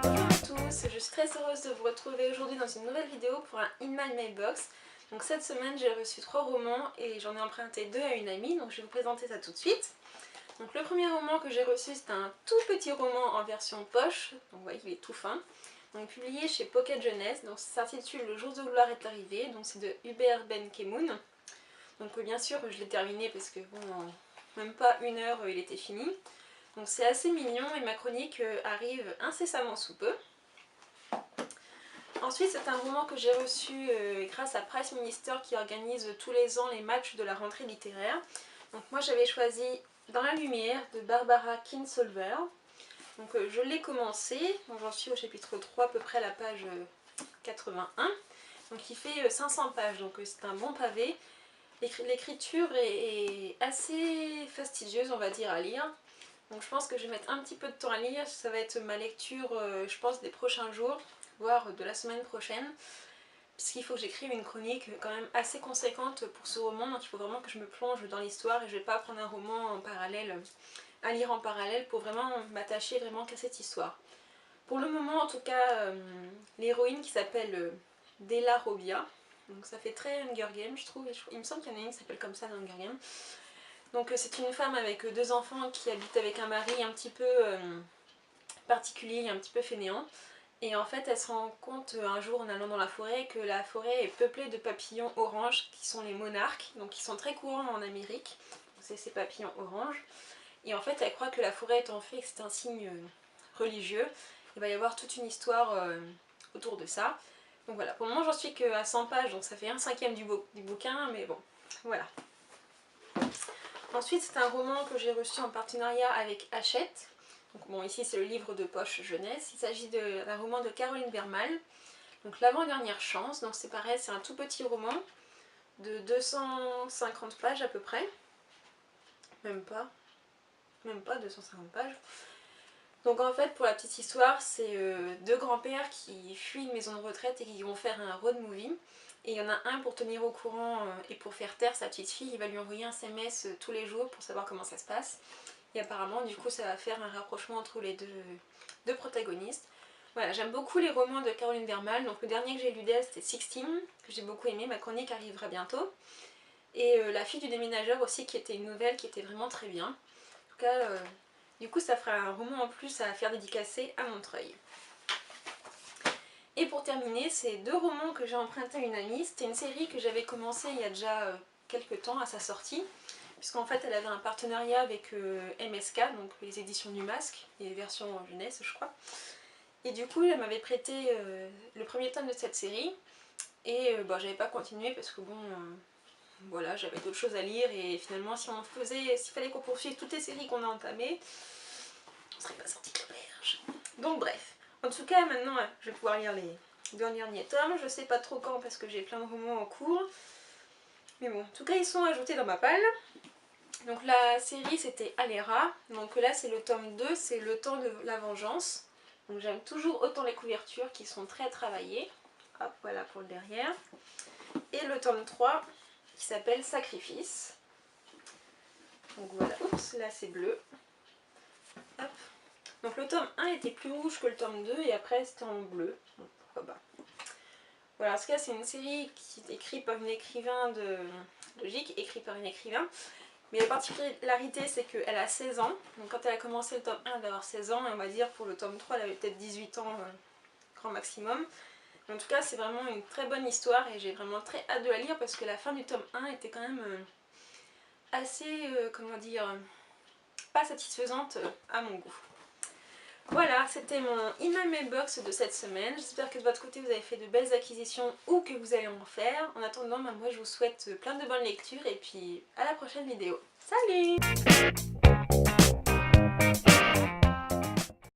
Bonjour à tous, je suis très heureuse de vous retrouver aujourd'hui dans une nouvelle vidéo pour un In My Mailbox. Donc cette semaine j'ai reçu 3 romans et j'en ai emprunté 2 à une amie, donc je vais vous présenter ça tout de suite. Donc le premier roman que j'ai reçu c'est un tout petit roman en version poche, donc vous voyez il est tout fin. Donc publié chez Pocket Jeunesse, donc ça s'intitule Le jour de gloire est arrivé, donc c'est de Hubert Ben Kemoun. Donc bien sûr je l'ai terminé parce que bon, en même pas une heure il était fini. Donc c'est assez mignon et ma chronique arrive incessamment sous peu. Ensuite c'est un roman que j'ai reçu grâce à Price Minister qui organise tous les ans les matchs de la rentrée littéraire. Donc moi j'avais choisi Dans la lumière de Barbara Kingsolver. Donc je l'ai commencé, j'en suis au chapitre 3 à peu près à la page 81. Donc il fait 500 pages, donc c'est un bon pavé. L'écriture est assez fastidieuse on va dire à lire. Donc je pense que je vais mettre un petit peu de temps à lire, ça va être ma lecture je pense des prochains jours, voire de la semaine prochaine. Puisqu'il faut que j'écrive une chronique quand même assez conséquente pour ce roman, donc il faut vraiment que je me plonge dans l'histoire et je ne vais pas prendre un roman en parallèle, à lire en parallèle pour vraiment m'attacher vraiment qu'à cette histoire. Pour le moment en tout cas, l'héroïne qui s'appelle Della Robbia, donc ça fait très Hunger Games je trouve, il me semble qu'il y en a une qui s'appelle comme ça dans Hunger Games. Donc c'est une femme avec 2 enfants qui habite avec un mari un petit peu particulier, un petit peu fainéant. Et en fait elle se rend compte un jour en allant dans la forêt que la forêt est peuplée de papillons oranges qui sont les monarques, donc qui sont très courants en Amérique. C'est ces papillons oranges. Et en fait elle croit que la forêt étant fait que c'est un signe religieux. Il va y avoir toute une histoire autour de ça. Donc voilà, pour le moment j'en suis qu'à 100 pages, donc ça fait 1/5 du bouquin, mais bon, voilà. Ensuite c'est un roman que j'ai reçu en partenariat avec Hachette. Donc bon, ici c'est le livre de poche jeunesse. Il s'agit d'un roman de Caroline Bermal. Donc l'avant-dernière chance, donc c'est pareil, c'est un tout petit roman de 250 pages à peu près. Même pas 250 pages. Donc en fait pour la petite histoire, c'est 2 grands-pères qui fuient une maison de retraite et qui vont faire un road movie. Et il y en a un pour tenir au courant et pour faire taire sa petite fille, il va lui envoyer un SMS tous les jours pour savoir comment ça se passe. Et apparemment du coup ça va faire un rapprochement entre les deux protagonistes. Voilà, j'aime beaucoup les romans de Caroline Bermal, donc le dernier que j'ai lu d'elle c'était 16, que j'ai beaucoup aimé, ma chronique arrivera bientôt. Et La fille du déménageur aussi qui était une nouvelle qui était vraiment très bien. En tout cas, du coup ça fera un roman en plus à faire dédicacer à Montreuil. Et pour terminer, c'est 2 romans que j'ai empruntés à une amie. C'était une série que j'avais commencé il y a déjà quelques temps à sa sortie, puisqu'en fait elle avait un partenariat avec MSK, donc les éditions du Masque, et version jeunesse je crois. Et du coup elle m'avait prêté le premier tome de cette série, et bon, j'avais pas continué parce que bon, voilà, j'avais d'autres choses à lire, et finalement s'il fallait qu'on poursuive toutes les séries qu'on a entamées, on serait pas sorti de l'auberge. Donc bref. En tout cas, maintenant, je vais pouvoir lire les 2 derniers tomes. Je sais pas trop quand parce que j'ai plein de romans en cours. Mais bon, en tout cas, ils sont ajoutés dans ma palle. Donc la série, c'était Alera. Donc là, c'est le tome 2, c'est Le temps de la vengeance. Donc j'aime toujours autant les couvertures qui sont très travaillées. Hop, voilà pour le derrière. Et le tome 3, qui s'appelle Sacrifice. Donc voilà, oups, là c'est bleu. Hop. Donc le tome 1 était plus rouge que le tome 2 et après c'était en bleu. Donc pourquoi pas. Voilà, en tout cas c'est une série qui est écrite par une écrivain de logique, écrite par une écrivain. Mais la particularité c'est qu'elle a 16 ans. Donc quand elle a commencé le tome 1 elle devait avoir 16 ans. Et on va dire pour le tome 3 elle avait peut-être 18 ans grand maximum. Mais en tout cas c'est vraiment une très bonne histoire et j'ai vraiment très hâte de la lire parce que la fin du tome 1 était quand même assez, comment dire, pas satisfaisante à mon goût. Voilà, c'était mon In My Mailbox de cette semaine. J'espère que de votre côté vous avez fait de belles acquisitions ou que vous allez en faire. En attendant, moi je vous souhaite plein de bonnes lectures et puis à la prochaine vidéo. Salut!